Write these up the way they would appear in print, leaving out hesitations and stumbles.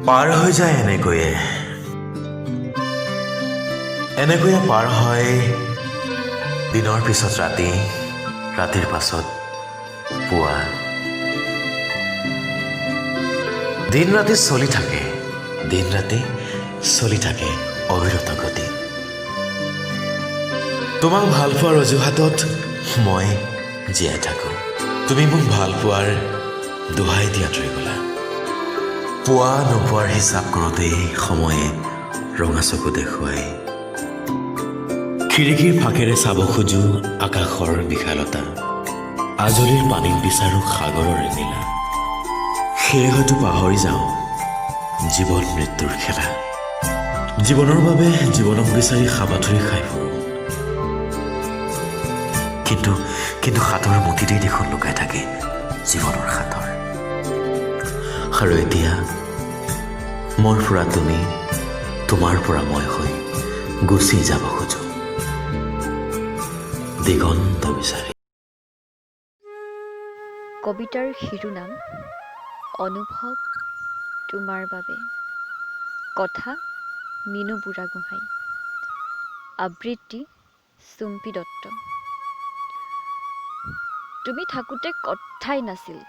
পাৰ হৈ যায় এনেকৈয়ে পাৰ হয় দিনৰ পিছত ৰাতি, ৰাতিৰ পাছত পুৱা। দিন ৰাতি চলি থাকে অবিৰত গতি। তোমাক ভাল পোৱাৰ অজুহাতত মই জীয়াই থাকোঁ। তুমি মোক ভাল পোৱাৰ দোহাই দিয়াত ৰৈ গ'লা। পোৱা নোপোৱাৰ হিচাপ কৰোঁতেই সময়ে ৰঙা চকু দেখুৱাই। খিৰিকীৰ ফাঁকেৰে চাব খোজোঁ আকাশৰ বিশালতা, আজলিৰ পানীত বিচাৰোঁ সাগৰৰ নীলা। সেয়ে হয়তো পাহৰি যাওঁ জীৱন মৃত্যুৰ খেলা। জীৱনৰ বাবে জীৱনক বিচাৰি সাবাথুৰি খাই ফুৰোঁ। কিন্তু সাঁতৰ মুঠিতেই দেখোন লুকাই থাকে জীৱনৰ সাঁতৰ। আৰু এতিয়া মোৰ পৰা তুমি, তোমাৰ পৰা মই হৈ গুচি যাব খোজোঁ দিগন্ত বিচাৰি। কবিতাৰ শিৰোনাম অনুভৱ তোমাৰ বাবে। কথা মিনু বুঢ়াগোহাঁই। আবৃত্তি চুম্পী দত্ত। তুমি থাকোঁতে কথাই নাছিল,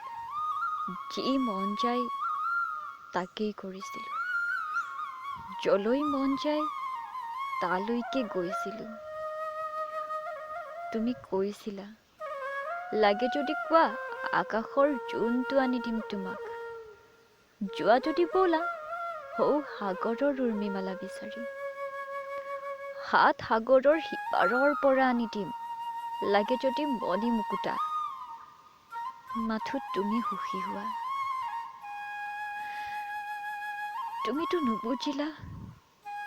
যি মন যায় তাকেই কৰিছিলোঁ। যলৈ মন যায় তালৈকে গৈছিলোঁ। তুমি কৈছিলা, লাগে যদি কোৱা আকাশৰ জোনটো আনি দিম তোমাক। যোৱা যদি ব'লা হৌ সাগৰৰ উৰ্মিমালা বিচাৰি। 7 সাগৰৰ সিপাৰৰ পৰা আনি দিম লাগে যদি মণি মুকুতা। মাথো তুমি সুখী হোৱা। তুমিতো নুবুজিলা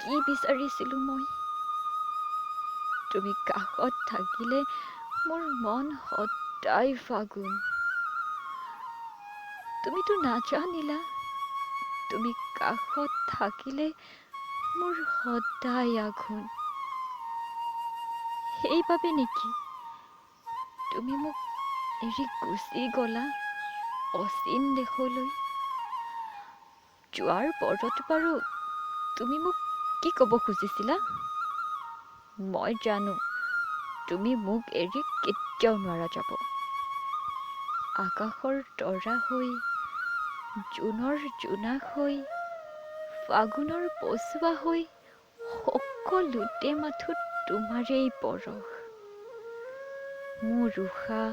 কি বিচাৰিছিলোঁ মই। তুমি কাষত থাকিলে মোৰ মন সদায় ফাগুন। তুমিতো নাজানিলা তুমি কাষত থাকিলে মোৰ সদায় আঘোণ। সেইবাবে নেকি তুমি মোক এৰি গুচি গ'লা অচিন দেশলৈ। যোৱাৰ পৰত বাৰু তুমি মোক কি ক'ব খুজিছিলা? মই জানো তুমি মোক এৰি কেতিয়াও নোৱাৰা যাব। আকাশৰ তৰা হৈ, জোনৰ জোনাক হৈ, ফাগুনৰ পছোৱা হৈ, সকলোতে মাথো তোমাৰেই পৰশ। মোৰ উশাহ,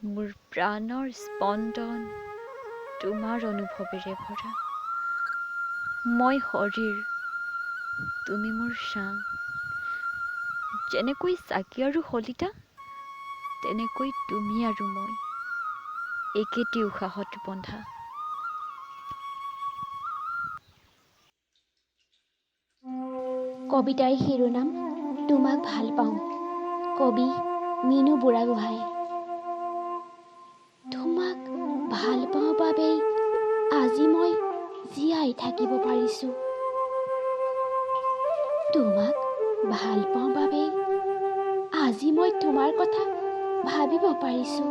মোৰ প্ৰাণৰ স্পন্দন তোমাৰ অনুভৱেৰে ভৰা। মই শৰীৰ, তুমি মোৰ ছাঁ। যেনেকৈ চাকি আৰু শলিতা, তেনেকৈ তুমি আৰু মই একেটি উশাহত বন্ধা। কবিতাৰ শিৰোনাম তোমাক ভাল পাওঁ। কবি মিনু বুঢ়াগোহাঁই। তোমাক ভাল পাওঁ বাবেই আজি মই জীয়াই থাকিব পাৰিছোঁ। তোমাক ভাল পাওঁ বাবেই আজি মই তোমাৰ কথা ভাবিব পাৰিছোঁ।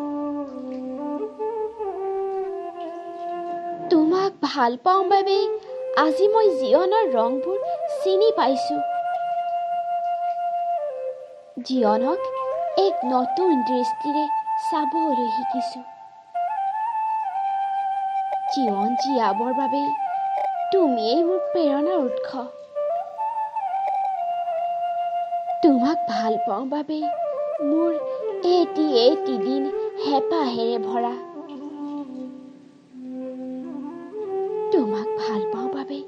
তোমাক ভাল পাওঁ বাবেই আজি মই জীৱনৰ ৰংবোৰ চিনি পাইছোঁ। জীৱনক এক নতুন দৃষ্টিৰে চাবলৈ শিকিছোঁ। জীৱন জীয়াবৰ বাবেই তুমিয়েই মোৰ প্ৰেৰণাৰ উৎস। তোমাক ভাল পাওঁ বাবেই মোৰ এটি দিন হেঁপাহেৰে ভৰা। তোমাক ভাল পাওঁ বাবেই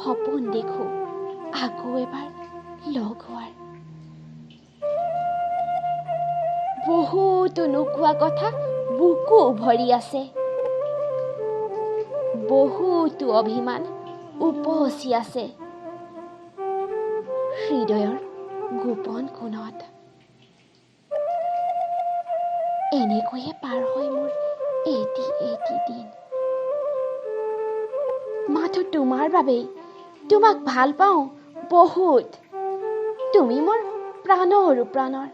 সপোন দেখোঁ আকৌ এবাৰ লগ হোৱাৰ। বহুতো নোকোৱা কথা বুকু ভৰি আছে। বহুতো অভিমান উপচি আছে হৃদয়ৰ গোপন কোণত। এনেকৈয়ে পাৰ হয় মোৰ এটি দিন। মাথো তোমাৰ বাবেই তোমাক ভাল পাওঁ বহুত। তুমি মোৰ প্ৰাণৰো প্ৰাণৰ।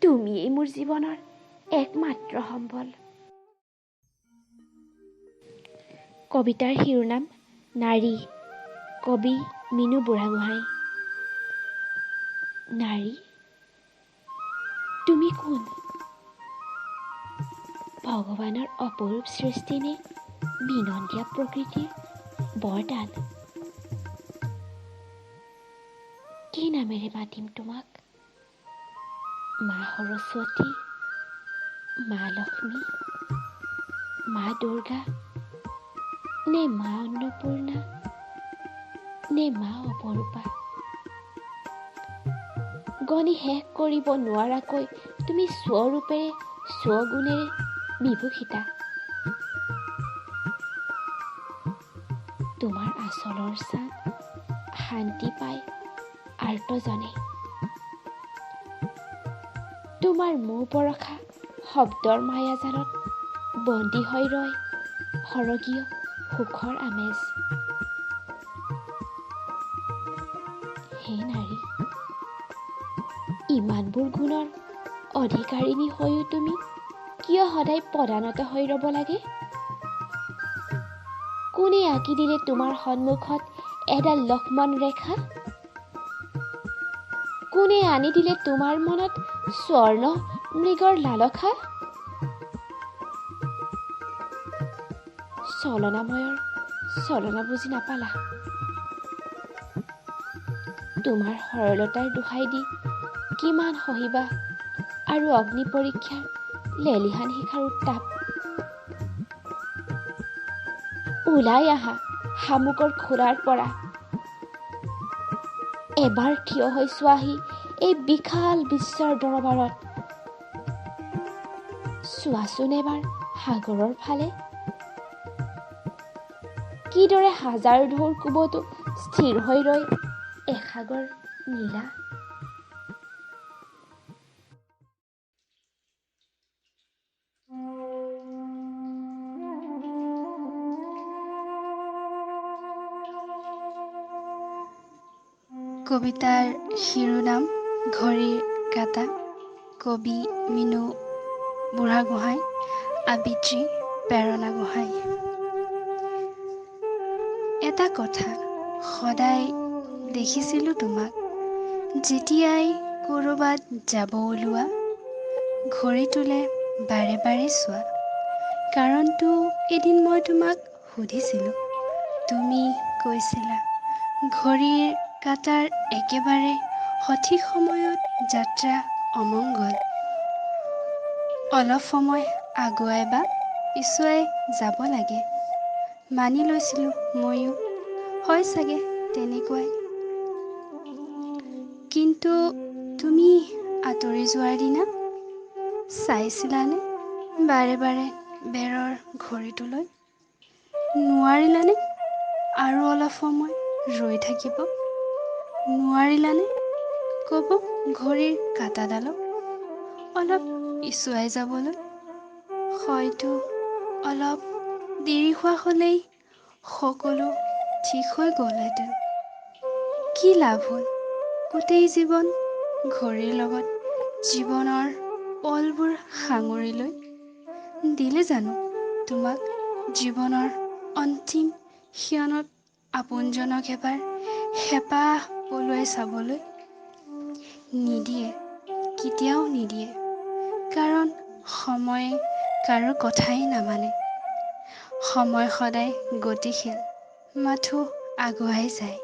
তুমিয়েই মোৰ জীৱনৰ একমাত্ৰ সম্বল। কবিতাৰ শিৰোনাম নাৰী, কবি মিনু বুঢ়াগোহাঁই। নাৰী, তুমি কোন? ভগৱানৰ অপৰূপ সৃষ্টি নে বিনন্দীয়া প্ৰকৃতিৰ বৰদান? কি নামেৰে মাতিম তোমাক? মা সৰস্বতী, মা লক্ষ্মী, মা দুৰ্গা, নে মা অন্নপূৰ্ণা, নে মা অপৰূপা? গণি শেষ কৰিব নোৱাৰাকৈ তুমি স্বৰূপেৰে স্বগুণেৰে বিভূষিতা। তোমাৰ আচলৰ ছাঁ শান্তি পায় আৰ্তজনে। তোমাৰ মৌ বৰষা শব্দৰ মায়াজালত বন্দী হৈ ৰয় সৰগীয় সুখৰ আমেজ। হে নাৰী, ইমানবোৰ গুণৰ অধিকাৰিণী হৈও তুমি কিয় সদায় পদানত হৈ ৰ'ব লাগে? কোনে আঁকি দিলে তোমাৰ সন্মুখত এডাল লক্ষ্মণ ৰেখা? কোনে আনি দিলে তোমাৰ মনত স্বৰ্ণ মৃগৰ লালসা? চলনাময়ৰ চলনা বুজি নাপালা? তোমাৰ সৰলতাৰ দোহাই দি কিমান সহিবা আৰু অগ্নি পৰীক্ষাৰ লেলিহান শিখাৰ উত্তাপ? ওলাই আহা শামুকৰ খোলাৰ পৰা। এবাৰ থিয় হৈ চোৱাহি এই বিশাল বিশ্বৰ দৰবাৰত। চোৱাচোন এবাৰ সাগৰৰ ফালে। কিদৰে হাজাৰ ঢৌৰ কোবতো স্থিৰ হৈ ৰয় এসাগৰ নীলা। কবিতাৰ শিৰোনাম ঘড়ীৰ কাঁটা, কবি মিনু বুঢ়াগোহাঁই, আবৃত্তি প্ৰেৰণা গোহাঁই। এটা কথা সদায় দেখিছিলোঁ তোমাক, যেতিয়াই ক'ৰবাত যাব ওলোৱা, ঘড়ীটোলে বাৰে বাৰে চোৱা। কাৰণটো এদিন মই তোমাক সুধিছিলোঁ, তুমি কৈছিলা ঘড়ীৰ কাঁটাৰ একেবাৰে সঠিক সময়ত যাত্ৰা অমংগল। অলপ সময় আগুৱাই বা পিছুৱাই যাব লাগে। মানি লৈছিলোঁ ময়ো, হয় চাগে তেনেকুৱাই। কিন্তু তুমি আঁতৰি যোৱাৰ দিনা চাইছিলানে বাৰে বাৰে বেৰৰ ঘড়ীটোলৈ? নোৱাৰিলানে আৰু অলপ সময় ৰৈ থাকিব? নোৱাৰিলানে ক'ব ঘড়ীৰ কাঁটাডালক অলপ পিছুৱাই যাবলৈ? হয়তো অলপ দেৰি হোৱা হ'লেই সকলো ঠিক হৈ গ'লহেঁতেন। কি লাভ হ'ল গোটেই জীৱন ঘড়ীৰ লগত জীৱনৰ পলবোৰ সাঙুৰি লৈ? দিলে জানো তোমাক জীৱনৰ অন্তিম ক্ষণত আপোনজনক এবাৰ হেঁপাহ পলুৱাই চাবলৈ? নিদিয়ে, কেতিয়াও নিদিয়ে। কাৰণ সময়ে কাৰো কথাই নামানে। সময় সদায় গতিশীল, মাথো আগুৱাই যায়।